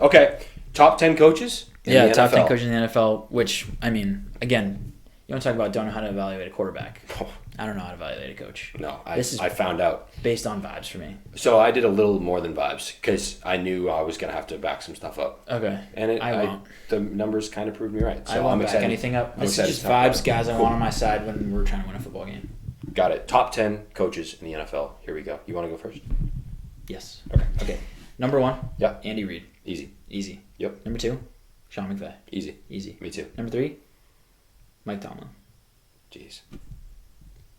Okay, top 10 coaches in the top NFL. 10 coaches in the NFL, which, I mean, again, you want to talk about don't know how to evaluate a quarterback. I don't know how to evaluate a coach. No, This is I found out. based on vibes for me. So I did a little more than vibes because I knew I was going to have to back some stuff up. Okay. And I won't. the numbers kind of proved me right. So I won't I'm back excited. anything up. I'm This is excited just to talk about vibes, it. guys I Cool. want on my side when we're trying to win a football game. Got it. Top 10 coaches in the NFL. Here we go. You want to go first? Yes. Okay. Okay. Number 1. Yeah. Andy Reid. Easy. Easy. Yep. Number 2. Sean McVay. Easy. Easy. Me too. Number 3. Mike Tomlin. Jeez.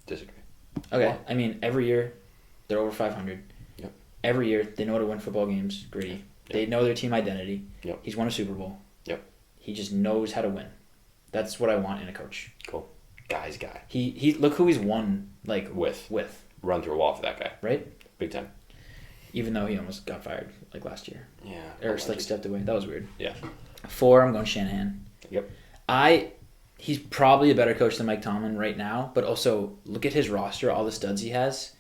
Disagree. Okay. Wow. I mean, every year they're over 500. Yep. Every year they know how to win football games. Gritty. Yep. They know their team identity. Yep. He's won a Super Bowl. Yep. He just knows how to win. That's what I want in a coach. Cool. Guy's guy. He look who he's won like With. Run through a wall for that guy. right? Big time. Even though he almost got fired like last year. Yeah. Or like stepped away. That was weird. Yeah. 4, I'm going Shanahan. Yep. He's probably a better coach than Mike Tomlin right now, but also look at his roster, all the studs he has,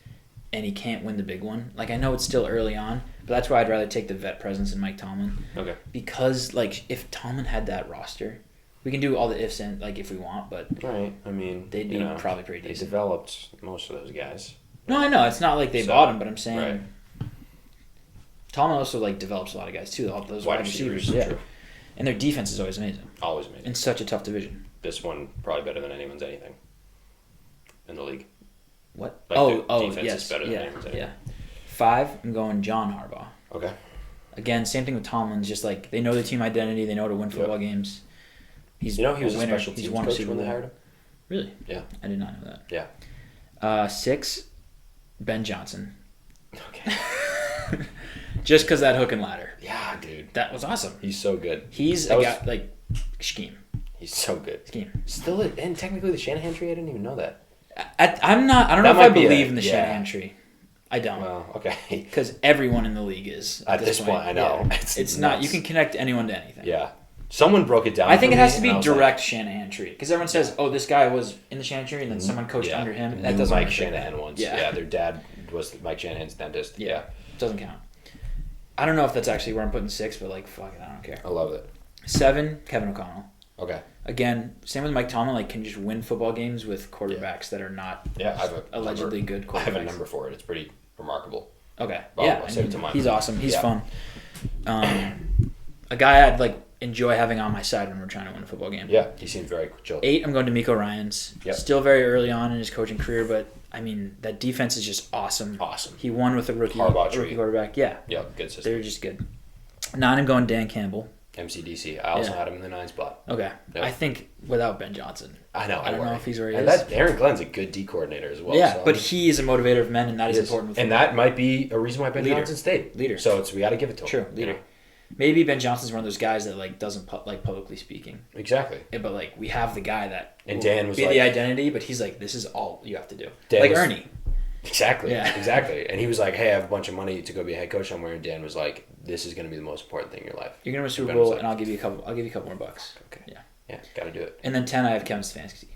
and he can't win the big one. Like, I know it's still early on, but that's why I'd rather take the vet presence in Mike Tomlin. Okay. Because, like, if Tomlin had that roster, we can do all the ifs and, like, if we want, but Right. I mean, they'd be probably pretty They decent. developed most of those guys. No, I know. It's not like they bought him, but I'm saying Right. Tomlin also, like, develops a lot of guys, too. All those wide receivers. Yeah. True. And their defense is always amazing. Always amazing. In such a tough division. This one probably better than anyone's anything in the league. What? Like, their defense yes. is better than anyone's anything. Yeah. 5, I'm going John Harbaugh. Okay. Again, same thing with Tomlin's. Just like they know the team identity, they know how to win football games. He's he was a winner. special He's teams won a coach Super when they Bowl. hired him. Really? Yeah. I did not know that. Yeah. 6, Ben Johnson. Okay. Just because that hook and ladder. Yeah, dude. That was awesome. He's so good. He's That a was- guy like scheme. He's so good. Scheme. Still, and technically the Shanahan tree, I didn't even know that. I'm not. I don't know That if I might be believe a- in the yeah. Shanahan tree. I don't. Well, okay. Because everyone in the league is At this point, I know. Yeah. It's It's not. nuts. You can connect anyone to anything. Yeah. Someone broke it down. I think for it has me, to be and I was direct Shanahan tree because everyone says, "Oh, this guy was in the Shanahan tree," and then someone coached yeah. under him. Knew That doesn't Mike work like Shanahan that. once. Yeah. Yeah, their dad was Mike Shanahan's dentist. Yeah. Doesn't count. I don't know if that's actually where I'm putting 6, but like, fuck it, I don't care. I love it. 7, Kevin O'Connell. Okay. Again, same with Mike Tomlin. Like, can just win football games with quarterbacks that are not Yeah, I have a allegedly number. good quarterbacks. I have a number for it. It's pretty remarkable. Okay. Well, yeah, I'll save it to mine. he's awesome. He's Yeah. fun. A guy I'd like enjoy having on my side when we're trying to win a football game. Yeah, he seems very chill. 8, I'm going to Miko Ryans. Yep. Still very early on in his coaching career, but I mean that defense is just awesome. Awesome. He won with a rookie Harbaugh quarterback. Yeah, Yeah, good system. they're just good. 9, I'm going Dan Campbell. MCDC. I also Yeah. had him in the 9 spot. Okay, Yep. I think without Ben Johnson. I know. I don't know worry. if he's where he and is. that Aaron Glenn's a good D coordinator as well. Yeah, so but he is a motivator of men, and that is important. With and that might be a reason why Ben Leader. Johnson stayed. Leader. So we got to give it to him. True, leader. You know? Maybe Ben Johnson's one of those guys that like doesn't like publicly speaking. Exactly. Yeah, but like we have the guy that And will Dan was be like- the identity, but he's like, this is all you have to do. Dan like was- Ernie. Exactly. Yeah. Exactly. And he was like, "Hey, I have a bunch of money to go be a head coach somewhere." And Dan was like, "This is going to be the most important thing in your life." You're gonna win a Super Ben Bowl, was like- and I'll give you a couple more bucks. Okay. Yeah. Yeah, got to do it. And then 10, I have Kevin Stefanski.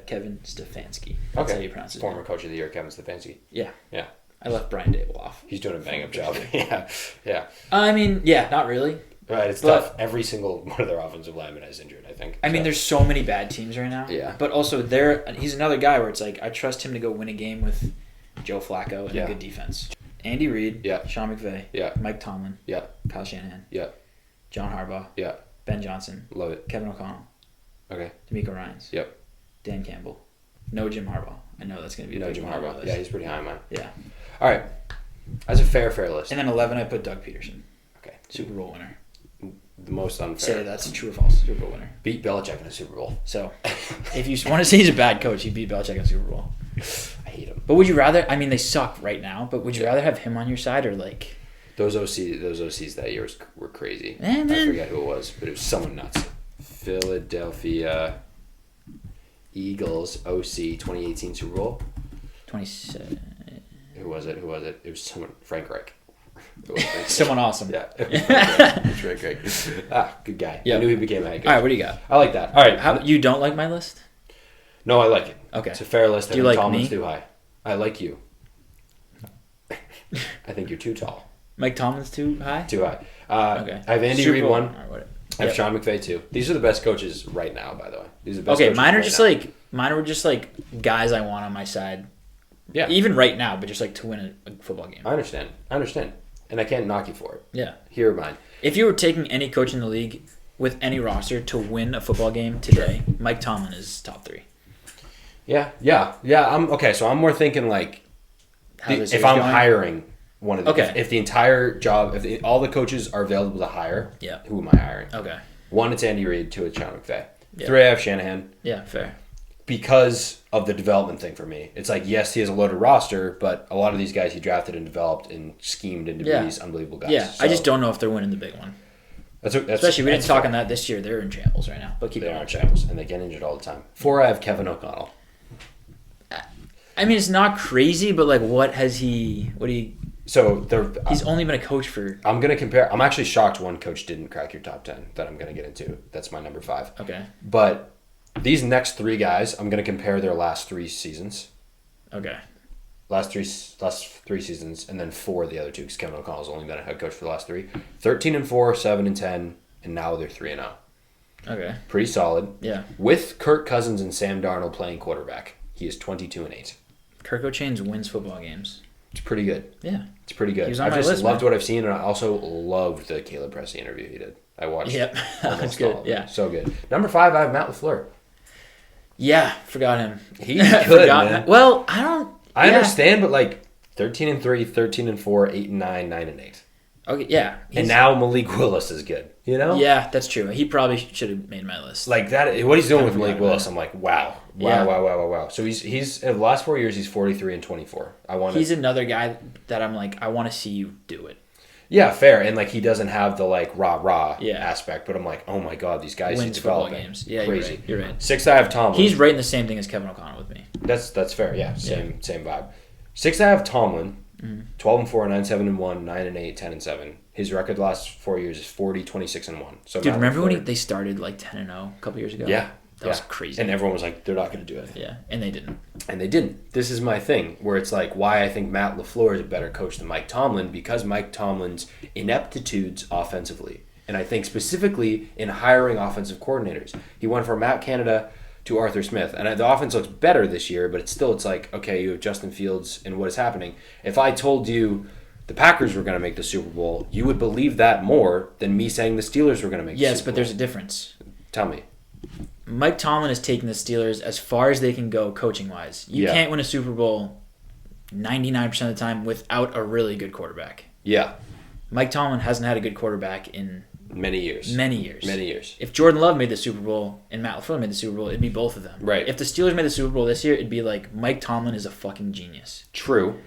Kevin Stefanski. That's how you pronounce his Former name. coach of the year, Kevin Stefanski. Yeah. Yeah. I left Brian Dable off. He's doing a bang up job. Yeah. Yeah. I mean, yeah, not really. Right. It's But- tough. Every single one of their offensive linemen is injured, I think. I mean, So- there's so many bad teams right now. Yeah. But also, he's another guy where it's like, I trust him to go win a game with Joe Flacco and Yeah. a good defense. Andy Reid. Yeah. Sean McVay. Yeah. Mike Tomlin. Yeah. Kyle Shanahan. Yeah. John Harbaugh. Yeah. Ben Johnson. Love it. Kevin O'Connell. Okay. D'Amico Ryans. Yep. Dan Campbell. No Jim Harbaugh. I know that's going to be a No big Jim one on my Harbaugh. list. Yeah, he's pretty high on mine. Yeah. All right. That's a fair list. And then 11, I put Doug Peterson. Okay. Super Bowl winner. The most unfair. Say that's true or false. Super Bowl winner. Beat Belichick in a Super Bowl. So, if you want to say he's a bad coach, he beat Belichick in Super Bowl. I hate him. But would you rather? I mean, they suck right now. But would you rather have him on your side or like? Those OCs that year were crazy. Man. I forget who it was, but it was someone nuts. Philadelphia Eagles OC 2018 Super Bowl. 27. Who was it? It was someone. Frank Reich. It was Frank Reich. Someone awesome. Yeah. It was Frank Reich. Good guy. Yeah. I knew he became a head coach. All right, what do you got? I like that. All right. How you don't like my list? No, I like it. Okay. It's a fair list. Do you like Tomlin's me? too high. I like you. I think you're too tall. Mike Tomlin's too high. Too high. Okay. I have Andy Super Reid Bowl 1. or whatever. I have Yep. Sean McVay 2. These are the best coaches right now, by the way. These are the best Okay, coaches mine are right just now. like mine were just like guys I want on my side. Yeah. Even right now, but just like to win a football game. I understand. And I can't knock you for it. Yeah. Here are mine. If you were taking any coach in the league with any roster to win a football game today, Mike Tomlin is top 3. Yeah. I'm okay. So I'm more thinking like How this if year's I'm going? hiring one of the, Okay. if the entire job, all the coaches are available to hire, Yeah. who am I hiring? Okay. 1, it's Andy Reid. 2, it's Sean McVay. Yeah. 3, I have Shanahan Yeah, fair. because of the development thing for me. It's like, yes, he has a loaded roster, but a lot of these guys he drafted and developed and schemed into Yeah. these unbelievable guys. Yeah, I So just don't know if they're winning the big one. that's Especially we didn't that's talk fair. on that this year. They're in shambles right now. But keep They going. are in shambles and they get injured all the time. 4, I have Kevin O'Connell. I mean, it's not crazy, but like, what has he? What do you? So He's only been a coach for. I'm gonna compare. I'm actually shocked one coach didn't crack your top 10 that I'm gonna get into. That's my number 5. Okay. But these next 3 guys, I'm gonna compare their last 3 seasons, Okay. last three seasons, and then 4 of the other 2 because Kevin O'Connell's only been a head coach for the last 3. 13-4, 7-10, and now they're 3-0. Okay. Pretty solid. Yeah. With Kirk Cousins and Sam Darnold playing quarterback, he is 22-8. Kirk O'Chains wins football games. It's pretty good. Yeah. It's pretty good. He was on I've my just list, loved man. what I've seen, and I also loved the Caleb Pressey interview he did. I watched. Yep. almost That's good. all of it. Yeah. So good. Number 5, I have Matt LaFleur. Yeah. Forgot him. He's good, man. Well, I don't. I yeah. understand, but like 13-3, 13-4, 8-9, 9-8. Okay. Yeah. And He's- now Malik Willis is good. You know? Yeah, that's true. He probably should have made my list. Like that. What he's doing with Kinda Malik forgot Willis, about I'm like, wow. Yeah. Wow. So he's in the last 4 years, he's 43-24. I want He's to. another guy that I'm like, I want to see you do it. Yeah, fair. And like he doesn't have the like rah Yeah. aspect, but I'm like, oh my god, these guys Wins he's football developing. games. Yeah, Crazy. You're right. 6, I have Tomlin. He's right in the same thing as Kevin O'Connell with me. That's fair. Yeah, same vibe. 6, I have Tomlin. 12-4, 9-7-1, 9-8, 10-7. His record the last 4 years is 40, 26-1. So Dude, Matt remember when LaFleur- they started like 10-0 a couple years ago? Yeah, That was crazy. And everyone was like, they're not going to do it. Yeah, and they didn't. And they didn't. This is my thing, where it's like why I think Matt LaFleur is a better coach than Mike Tomlin, because Mike Tomlin's ineptitudes offensively. And I think specifically in hiring offensive coordinators. He went from Matt Canada to Arthur Smith. And the offense looks better this year, but it's like, okay, you have Justin Fields and what is happening. If I told you the Packers were going to make the Super Bowl, you would believe that more than me saying the Steelers were going to make the Yes, Super but Bowl. there's a difference. Tell me. Mike Tomlin is taking the Steelers as far as they can go coaching-wise. You Yeah. can't win a Super Bowl 99% of the time without a really good quarterback. Yeah. Mike Tomlin hasn't had a good quarterback in Many years. many years. Many years. If Jordan Love made the Super Bowl and Matt LaFleur made the Super Bowl, it'd be both of them. Right. If the Steelers made the Super Bowl this year, it'd be like Mike Tomlin is a fucking genius. True.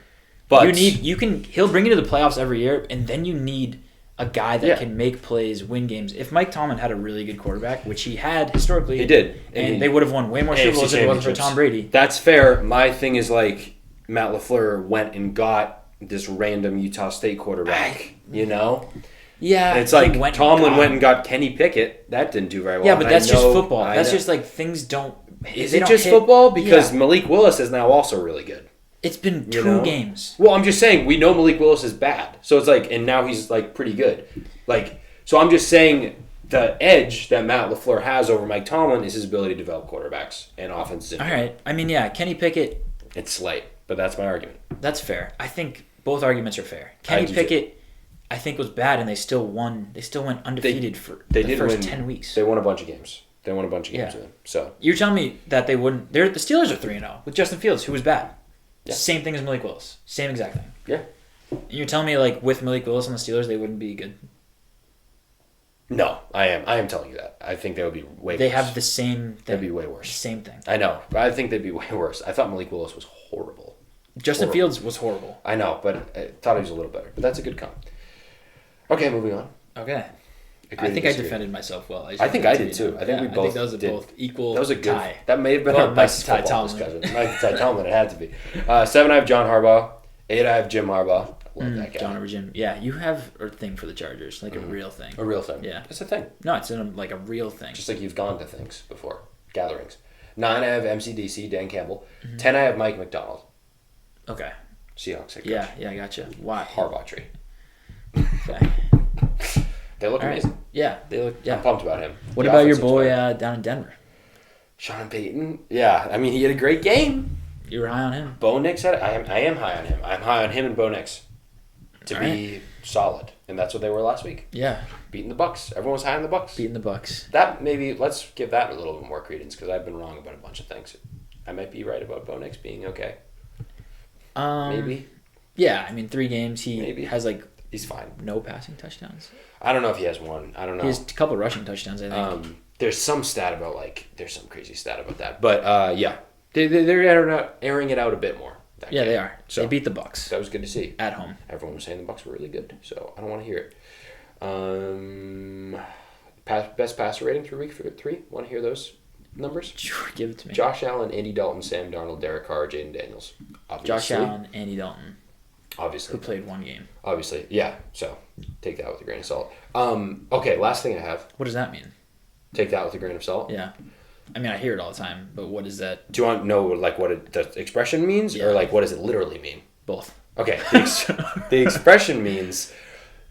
But He'll bring you to the playoffs every year, and then you need a guy that Yeah. can make plays, win games. If Mike Tomlin had a really good quarterback, which he had historically, he did. and they would have won way more Super AFC Bowls if it wasn't for championships. Tom Brady. That's fair. My thing is like Matt LaFleur went and got this random Utah State quarterback, you know? Yeah, And it's he like went Tomlin got went him. and got Kenny Pickett. That didn't do very well. Yeah, but And that's I just know- football. I That's know. just like things don't. Is they it don't just hit- football? Because Yeah. Malik Willis is now also really good. It's been You 2 know? games. Well, I'm just saying we know Malik Willis is bad. So it's like, and now he's like pretty good. Like, so I'm just saying the edge that Matt LaFleur has over Mike Tomlin is his ability to develop quarterbacks and offenses. All right. I mean, yeah, Kenny Pickett. It's slight, but that's my argument. That's fair. I think both arguments are fair. Kenny do Pickett, I think, was bad, and they still won. They still went undefeated for They the did first win. 10 weeks. They won a bunch of games. They won a bunch of games Yeah. with him. So You're telling me that they wouldn't? The Steelers are 3-0 with Justin Fields, who was bad. Yeah. Same thing as Malik Willis. Same exact thing. yeah. And you're telling me like with Malik Willis on the Steelers, they wouldn't be good. No, I am telling you that. I think they would be way They worse. have the same They'd thing. be way worse. Same thing. I know, but I think they'd be way worse. I thought Malik Willis was horrible. Justin Horrible. Fields was horrible. I know, but I thought he was a little better. But that's a good comp. Okay, moving on. Okay. Agree I to think I disagree. defended myself well. I think I did too. I think we both those are did. both equal. That was a good. tie. That may have been Well, our best Ty football Tomlin. discussion. Mike Ty Tomlin, it had to be. 7, I have John Harbaugh. 8, I have Jim Harbaugh. Love that guy. John over Jim. Yeah, you have a thing for the Chargers, like Mm-hmm. a real thing. A real thing. Yeah. It's a thing. No, it's like a real thing. Just like you've gone to things before, gatherings. 9, I have MCDC, Dan Campbell. Mm-hmm. 10, I have Mike McDonald, Okay. Seahawks head coach. Yeah, I gotcha. Why? Harbaugh tree. Okay. They look All right. amazing. Yeah, they look. I'm Yeah. pumped about him. What The about your offense boy looks better. down in Denver? Sean Payton? Yeah, I mean, he had a great game. You were high on him. Bo Nix had it. I am high on him. I'm high on him and Bo Nix to All be solid, and that's what they were last week. Yeah, Beating the Bucks. Everyone was high on the Bucks. beating the Bucks. That maybe let's give that a little bit more credence because I've been wrong about a bunch of things. I might be right about Bo Nix being okay. Maybe Yeah, I mean, 3 games. He Maybe. has like he's fine. no passing touchdowns. I don't know if he has one. I don't know. He has a couple rushing touchdowns, I think. There's some stat about there's some crazy stat about that, but yeah, they're airing it out a bit more. Yeah, they are. So they beat the Bucks that was good to see. at home. Everyone was saying the Bucks were really good, so I don't want to hear it. Best passer rating through week 3. Want to hear those numbers? Sure, give it to me. Josh Allen, Andy Dalton, Sam Darnold, Derek Carr, Jaden Daniels. Obviously. Josh Allen, Andy Dalton, who Obviously. played 1 game. Obviously. Yeah. So take that with a grain of salt. Okay, last thing I have. What does that mean? Take that with a grain of salt. Yeah, I mean, I hear it all the time, but what is that? Do you want to know like what the expression means, Yeah. or like what does it literally mean? Both. Okay, the expression means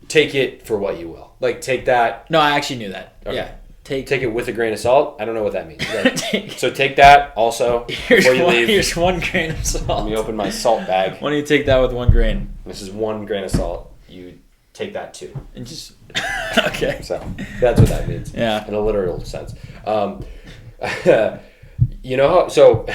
take it for what you will. Like take that, No, I actually knew that. Okay. Yeah, take take it with a grain of salt. I don't know what that means. Like, take- so take that also Here's before you one, leave. here's 1 grain of Let salt. me open my salt bag. Why don't you take that with 1 grain This is 1 grain of salt. You take that too. and just okay? So that's what that means. Yeah. In a literal sense. You know how, so